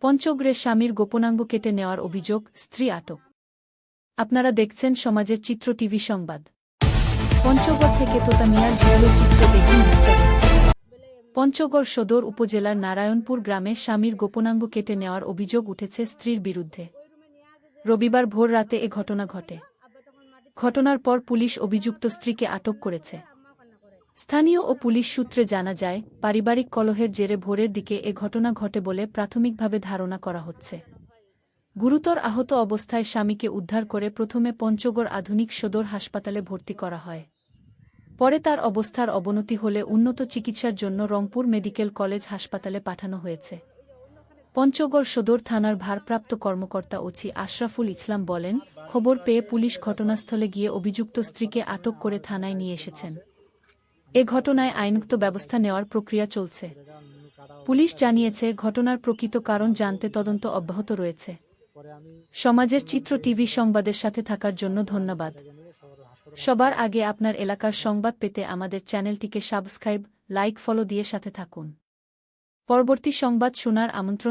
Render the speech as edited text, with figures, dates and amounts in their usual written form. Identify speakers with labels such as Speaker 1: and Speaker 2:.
Speaker 1: পঞ্চগড়ে স্বামীর গোপনাঙ্গ কেটে নেওয়ার অভিযোগ, স্ত্রী আটক। আপনারা দেখছেন সমাজের চিত্র টিভি সংবাদ। পঞ্চগড় থেকে তোতা মিয়ার ভিডিও চিত্র দেখুন বিস্তারিত। পঞ্চগড় সদর উপজেলার নারায়ণপুর গ্রামে স্বামীর গোপনাঙ্গ কেটে নেওয়ার অভিযোগ উঠেছে স্ত্রীর বিরুদ্ধে। রবিবার ভোর রাতে এ ঘটনা ঘটে। ঘটনার পর পুলিশ অভিযুক্ত স্ত্রীকে আটক করেছে। স্থানীয় ও পুলিশ সূত্রে জানা যায়, পারিবারিক কলহের জেরে ভোরের দিকে এ ঘটনা ঘটে বলে প্রাথমিকভাবে ধারণা করা হচ্ছে। গুরুতর আহত অবস্থায় স্বামীকে উদ্ধার করে প্রথমে পঞ্চগড় আধুনিক সদর হাসপাতালে ভর্তি করা হয়। পরে তার অবস্থার অবনতি হলে উন্নত চিকিৎসার জন্য রংপুর মেডিকেল কলেজ হাসপাতালে পাঠানো হয়েছে। পঞ্চগড় সদর থানার ভারপ্রাপ্ত কর্মকর্তা ওসি আশরাফুল ইসলাম বলেন, খবর পেয়ে পুলিশ ঘটনাস্থলে গিয়ে অভিযুক্ত স্ত্রীকে আটক করে থানায় নিয়ে এসেছেন। এ ঘটনায় আইনগত ব্যবস্থা নেওয়ার প্রক্রিয়া চলছে। পুলিশ জানিয়েছে, ঘটনার প্রকৃত কারণ জানতে তদন্ত অব্যাহত রয়েছে। সমাজের চিত্র টিভি সংবাদের সাথে থাকার জন্য ধন্যবাদ। সবার আগে আপনার এলাকার সংবাদ পেতে আমাদের চ্যানেলটিকে সাবস্ক্রাইব, লাইক, ফলো দিয়ে সাথে থাকুন। পরবর্তী সংবাদ শোনার আমন্ত্রণ।